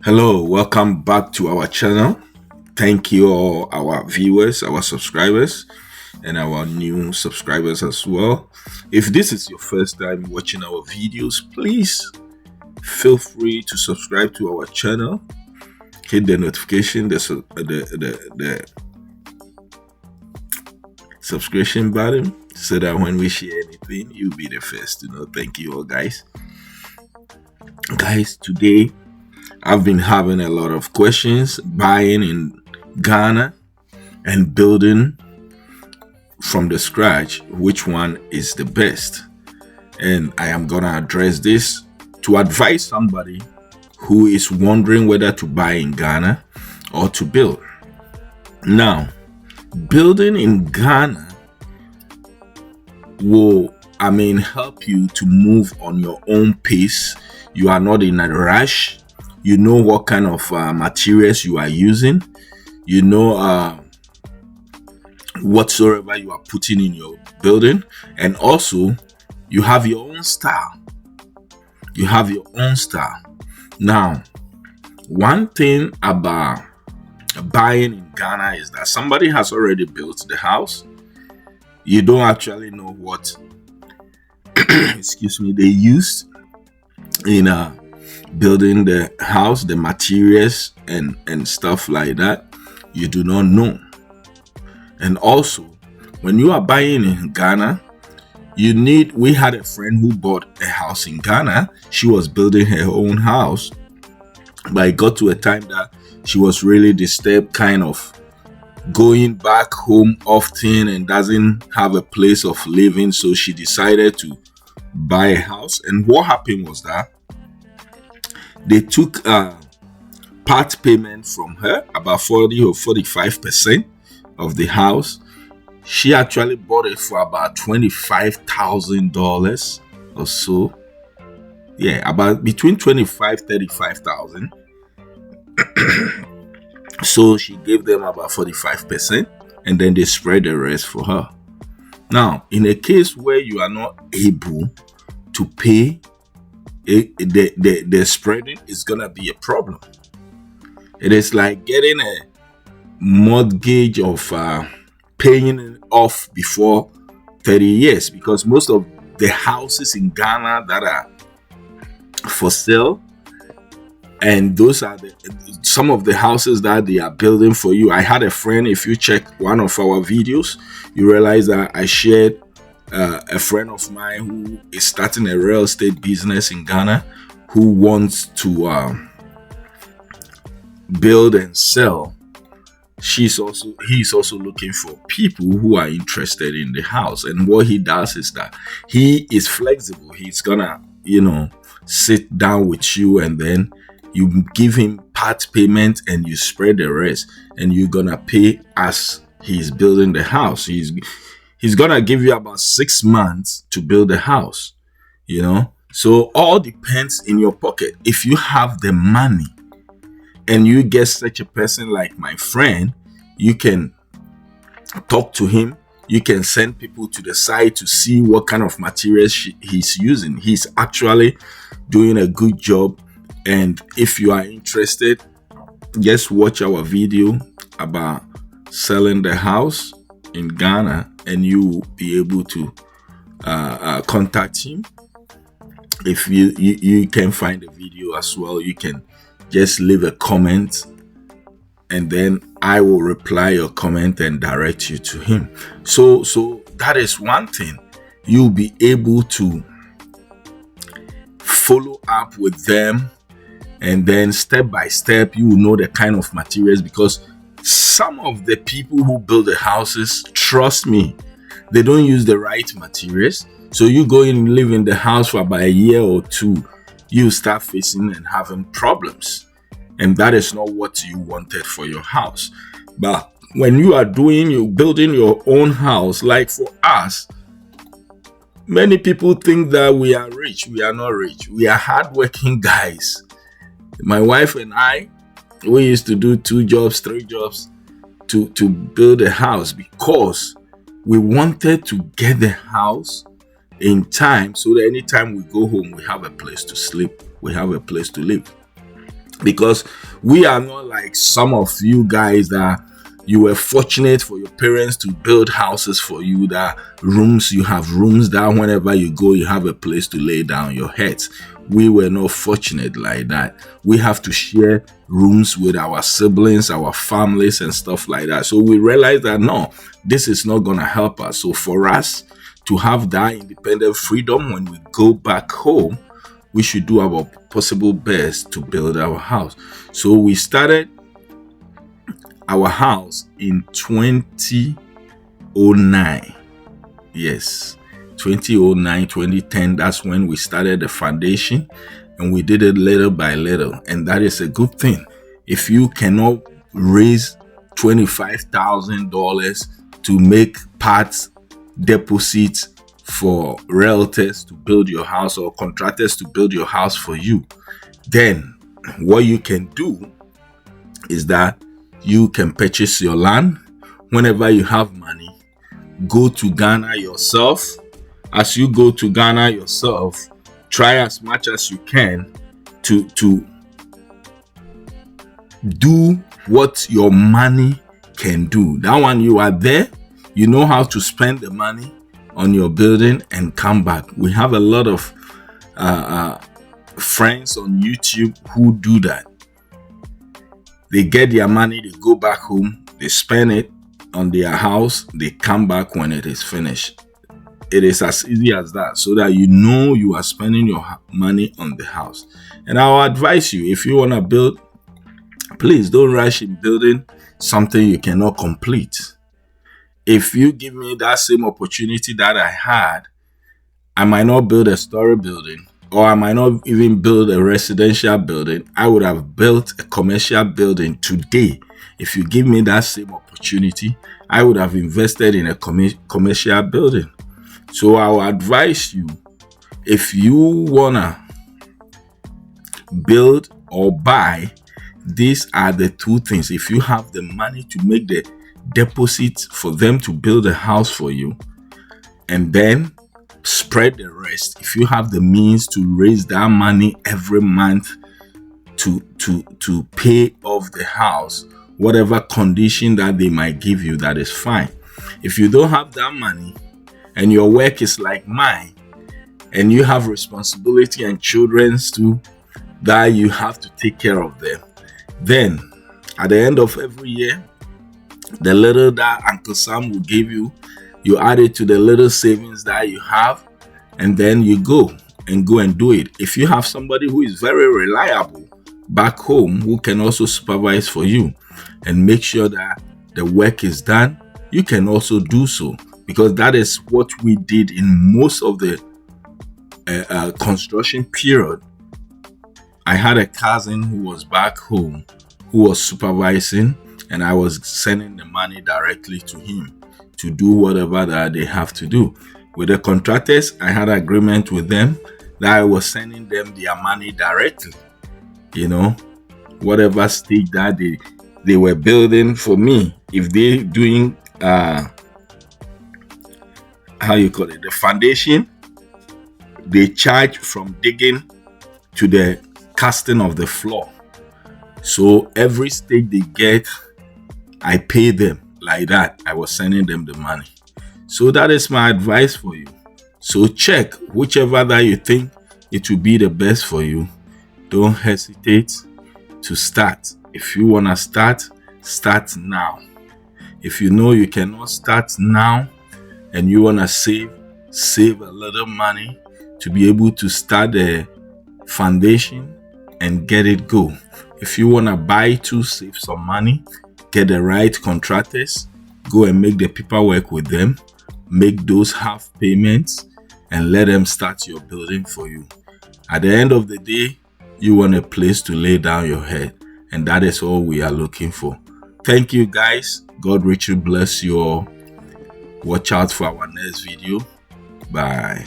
Hello, welcome back to our channel. Thank you all our viewers, our subscribers, and our new subscribers as well. If this is your first time watching our videos, please feel free to subscribe to our channel. Hit the notification, the subscription button, so that when we share anything, you'll be the first to know. Thank you all, guys. Guys, today I've been having a lot of questions buying in Ghana and building from the scratch. Which one is the best? And I am gonna address this to advise somebody who is wondering whether to buy in Ghana or to build. Now, building in Ghana will help you to move on your own pace. You are not in a rush. You know what kind of materials you are using. You know whatsoever you are putting in your building. And also, you have your own style. You have your own style. Now, one thing about buying in Ghana is that somebody has already built the house. You don't actually know what they used in building the house, the materials and stuff like that. You do not know. And also, when you are buying in Ghana, we had a friend who bought a house in Ghana. She was building her own house, but it got to a time that she was really disturbed, kind of going back home often and doesn't have a place of living. So she decided to buy a house. And what happened was that they took part payment from her, about 40 or 45% of the house. She actually bought it for about $25,000 or so. Yeah, about between 25, 35,000. So she gave them about 45%, and then they spread the rest for her. Now, in a case where you are not able to pay, the spreading is gonna be a problem. It is like getting a mortgage of paying it off before 30 years, because most of the houses in Ghana that are for sale, and those are some of the houses that they are building for you. I had a friend, if you check one of our videos, you realize that I shared a friend of mine who is starting a real estate business in Ghana, who wants to build and sell. He's also looking for people who are interested in the house. And what he does is that he is flexible. He's gonna, sit down with you, and then you give him part payment and you spread the rest, and you're gonna pay as he's building the house. He's gonna give you about 6 months to build a house, So all depends in your pocket. If you have the money and you get such a person like my friend, you can talk to him. You can send people to the site to see what kind of materials he's using. He's actually doing a good job. And if you are interested, just watch our video about selling the house in Ghana, and you will be able to contact him. If you can find the video as well, you can just leave a comment, and then I will reply your comment and direct you to him. So that is one thing. You'll be able to follow up with them, and then step by step you will know the kind of materials, because some of the people who build the houses, trust me, they don't use the right materials. So you go in and live in the house for about a year or two, you start facing and having problems. And that is not what you wanted for your house. But when you are building your own house, like for us, many people think that we are rich. We are not rich. We are hardworking guys. My wife and I, we used to do 2 jobs, 3 jobs to build a house, because we wanted to get the house in time, so that anytime we go home, we have a place to sleep, we have a place to live. because we are not like some of you guys that you were fortunate for your parents to build houses for you, that you have rooms that whenever you go you have a place to lay down your heads. We were not fortunate like that. We have to share rooms with our siblings, our families and stuff like that. So we realized that no, this is not going to help us. So for us to have that independent freedom when we go back home, we should do our possible best to build our house. So we started our house in 2009. Yes, 2009, 2010. That's when we started the foundation, and we did it little by little. And that is a good thing. If you cannot raise $25,000 to make parts deposits for realtors to build your house or contractors to build your house for you, then what you can do is that you can purchase your land. Whenever you have money, go to Ghana yourself. As you go to Ghana yourself, try as much as you can to do what your money can do. That one, you are there, you know how to spend the money on your building and come back. We have a lot of friends on YouTube who do that. They get their money, they go back home, they spend it on their house, they come back when it is finished. It is as easy as that, so that you know you are spending your money on the house. And I'll advise you, if you want to build, please don't rush in building something you cannot complete. If you give me that same opportunity that I had, I might not build a story building, or I might not even build a residential building. I would have built a commercial building today. If you give me that same opportunity, I would have invested in a commercial building. So I will advise you, if you wanna build or buy, these are the two things. If you have the money to make the deposit for them to build a house for you, and then spread the rest. If you have the means to raise that money every month to pay off the house, whatever condition that they might give you, that is fine. If you don't have that money and your work is like mine, and you have responsibility and children too that you have to take care of them, then at the end of every year, the little that Uncle Sam will give you, you add it to the little savings that you have, and then you go and do it. If you have somebody who is very reliable back home, who can also supervise for you and make sure that the work is done, you can also do so, because that is what we did in most of the construction period. I had a cousin who was back home who was supervising, and I was sending the money directly to him to do whatever that they have to do. With the contractors, I had agreement with them that I was sending them their money directly. You know, whatever stage that they were building for me. If they doing the foundation, they charge from digging to the casting of the floor. So every stage they get, I pay them like that. I was sending them the money. So that is my advice for you. So check whichever that you think it will be the best for you. Don't hesitate to start. If you want to start now. If you know you cannot start now and you want to save a little money to be able to start the foundation and get it go. If you want to buy to save some money, get the right contractors, go and make the paperwork with them, make those half payments, and let them start your building for you. At the end of the day, you want a place to lay down your head, and that is all we are looking for. Thank you guys. God richly bless you all. Watch out for our next video. Bye.